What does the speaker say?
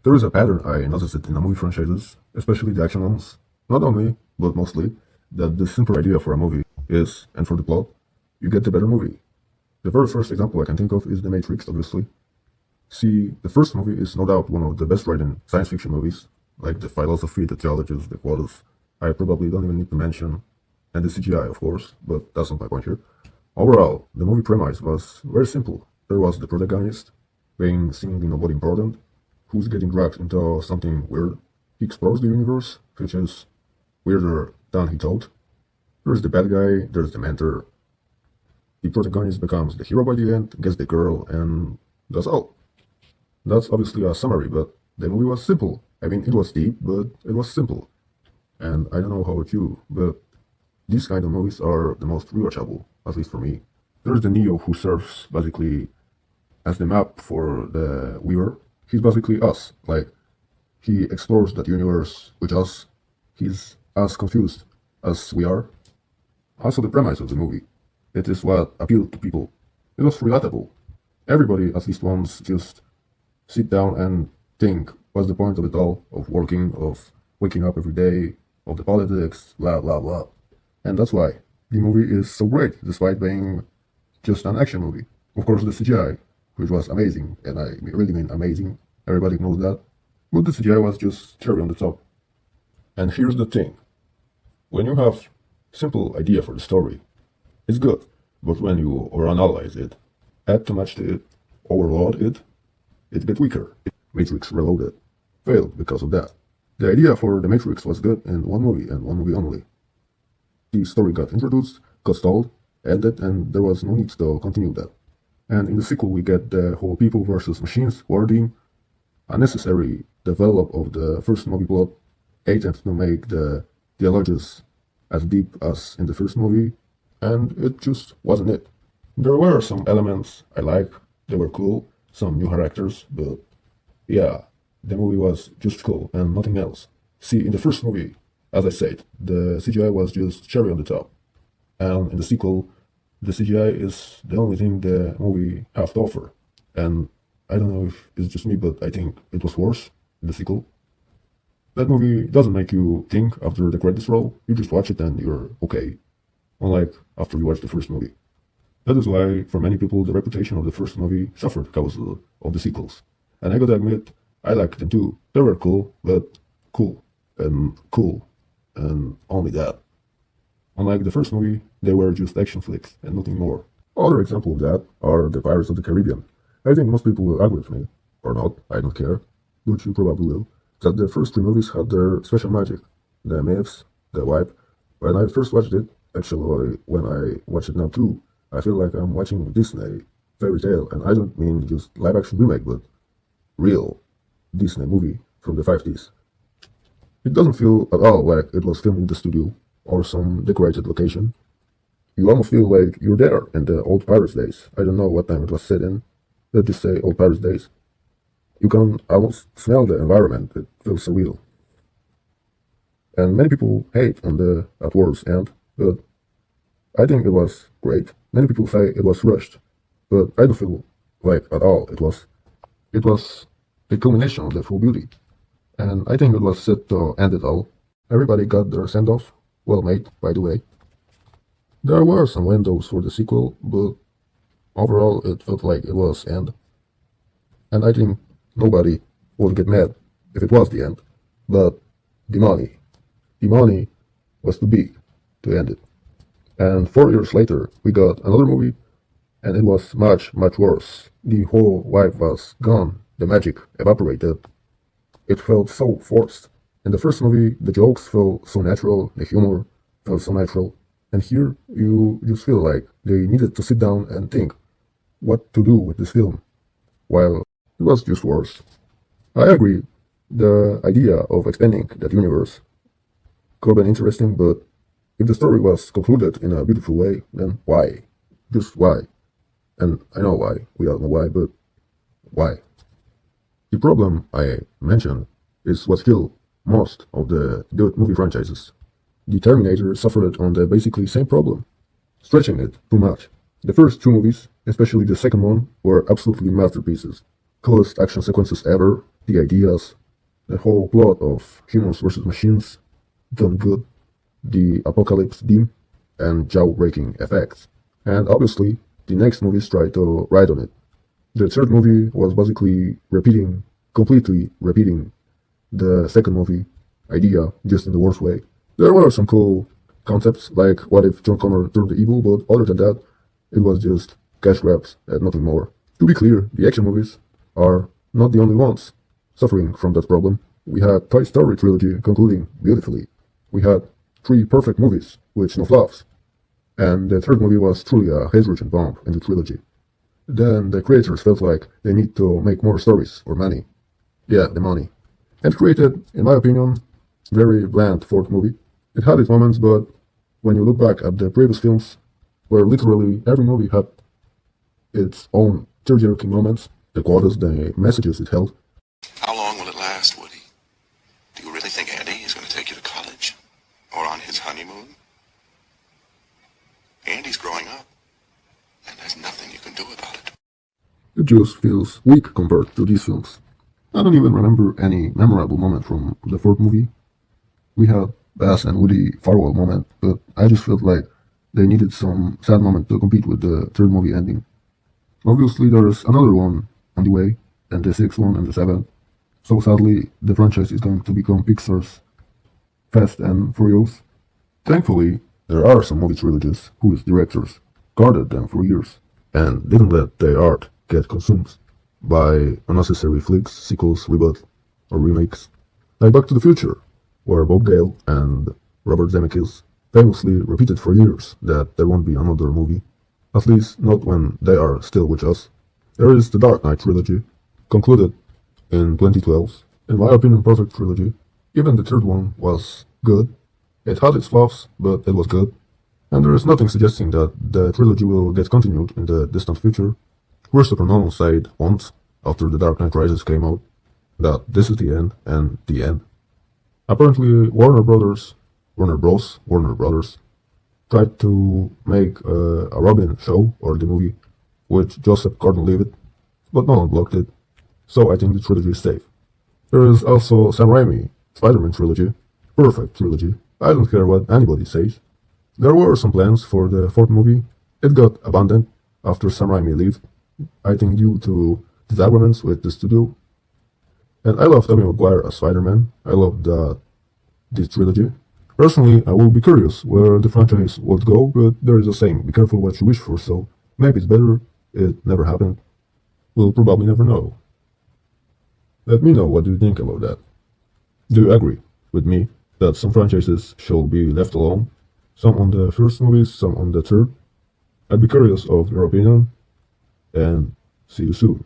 There is a pattern I noticed it in the movie franchises, especially the action ones. Not only, but mostly, that the simple idea for a movie is, and for the plot, you get a better movie. The very first example I can think of is The Matrix, obviously. See, the first movie is no doubt one of the best written science fiction movies, like the philosophy, the theologies, the quotes. I probably don't even need to mention, and the CGI, of course, but that's not my point here. Overall, the movie premise was very simple. There was the protagonist, being seemingly nobody important, who's getting dragged into something weird. He explores the universe, which is weirder than he thought. There's the bad guy, there's the mentor. The protagonist becomes the hero by the end, gets the girl, and that's all. That's obviously a summary, but the movie was simple. I mean, it was deep, but it was simple. And I don't know how about you, but these kind of movies are the most rewatchable, at least for me. There's the Neo who serves basically as the map for the viewer. He's basically us. Like, he explores that universe with us. He's as confused as we are. Also, the premise of the movie. It is what appealed to people. It was relatable. Everybody at least once just sit down and think what's the point of it all, of working, of waking up every day, of the politics, blah blah blah. And that's why the movie is so great, despite being just an action movie. Of course, the CGI, which was amazing, and I really mean amazing, everybody knows that. But the CGI was just cherry on the top. And here's the thing. When you have simple idea for the story, it's good. But when you overanalyze it, add too much to it, overload it, it gets weaker. Matrix Reloaded failed because of that. The idea for The Matrix was good in one movie and one movie only. The story got introduced, got stalled, ended, and there was no need to continue that. And in the sequel, we get the whole people versus machines wording, unnecessary develop of the first movie plot, attempt to make the dialogues as deep as in the first movie, and it just wasn't it. There were some elements I liked, they were cool, some new characters, but yeah, the movie was just cool and nothing else. See, in the first movie, as I said, the CGI was just cherry on the top, and in the sequel, the CGI is the only thing the movie has to offer. And I don't know if it's just me, but I think it was worse in the sequel. That movie doesn't make you think after the credits roll, you just watch it and you're okay. Unlike after you watch the first movie. That is why, for many people, the reputation of the first movie suffered because of the sequels. And I gotta admit, I liked them too. They were cool, but cool, and only that. Unlike the first movie, they were just action flicks and nothing more. Other example of that are the Pirates of the Caribbean. I think most people will agree with me, or not, I don't care, but you probably will, that the first three movies had their special magic, the myths, the vibe. When I first watched it, actually when I watch it now too, I feel like I'm watching Disney fairy tale, and I don't mean just live action remake, but real Disney movie from the 50s. It doesn't feel at all like it was filmed in the studio or some decorated location. You almost feel like you're there in the old Pirates days. I don't know what time it was set in. Let's just say old Pirates days. You can almost smell the environment. It feels so real. And many people hate on the at war's end, but I think it was great. Many people say it was rushed, but I don't feel like at all it was. It was the culmination of the full beauty, and I think it was set to end it all. Everybody got their send-off, well made, by the way. There were some windows for the sequel, but overall it felt like it was end. And I think nobody would get mad if it was the end, but the money was too big to end it. And 4 years later, we got another movie, and it was much, much worse. The whole vibe was gone, the magic evaporated. It felt so forced. In the first movie, the jokes felt so natural, the humor felt so natural. And here, you just feel like they needed to sit down and think what to do with this film, while it was just worse. I agree, the idea of expanding that universe could have been interesting, but if the story was concluded in a beautiful way, then why? Just why? And I know why, we all know why, but why? The problem I mentioned is what killed most of the good movie franchises. The Terminator suffered on the basically same problem, stretching it too much. The first two movies, especially the second one, were absolutely masterpieces. Coolest action sequences ever, the ideas, the whole plot of humans versus machines done good, the apocalypse theme, and jaw-breaking effects. And obviously, the next movies try to ride on it. The third movie was basically completely repeating the second movie idea, just in the worst way. There were some cool concepts, like what if John Connor turned evil, but other than that, it was just cash grabs and nothing more. To be clear, the action movies are not the only ones suffering from that problem. We had Toy Story trilogy concluding beautifully. We had three perfect movies with no flaws. And the third movie was truly a hydrogen bomb in the trilogy. Then the creators felt like they need to make more stories or money. Yeah, the money. And created, in my opinion, very bland fourth movie. It had its moments, but when you look back at the previous films, where literally every movie had its own tear-jerking moments, the quotas, the messages it held. How long will it last, Woody? Do you really think Andy is going to take you to college? Or on his honeymoon? Andy's growing up, and there's nothing you can do about it. It just feels weak compared to these films. I don't even remember any memorable moment from the fourth movie. We had Baz and Woody farewell moment, but I just felt like they needed some sad moment to compete with the third movie ending. Obviously, there's another one on the way, and the sixth one and the seventh. So sadly, the franchise is going to become Pixar's Fast and Furious. Thankfully, there are some movie trilogies whose directors guarded them for years and didn't let their art get consumed by unnecessary flicks, sequels, reboots, or remakes. Like Back to the Future, where Bob Gale and Robert Zemeckis famously repeated for years that there won't be another movie, at least not when they are still with us. There is the Dark Knight trilogy, concluded in 2012, in my opinion perfect trilogy. Even the third one was good. It had its flaws, but it was good. And there is nothing suggesting that the trilogy will get continued in the distant future. Christopher Nolan said once, after The Dark Knight Rises came out, that this is the end and the end. Apparently, Warner Brothers, tried to make a Robin show or the movie with Joseph Gordon-Levitt, but Nolan blocked it, so I think the trilogy is safe. There is also Sam Raimi, Spider-Man trilogy, perfect trilogy. I don't care what anybody says. There were some plans for the fourth movie. It got abandoned after Sam Raimi left, I think due to disagreements with the studio. And I love Tobey Maguire as Spider-Man. I love this trilogy. Personally, I will be curious where the franchise would go, but there is a saying, be careful what you wish for, so maybe it's better it never happened. We'll probably never know. Let me know what you think about that. Do you agree with me that some franchises should be left alone? Some on the first movies, some on the third? I'd be curious of your opinion, and see you soon.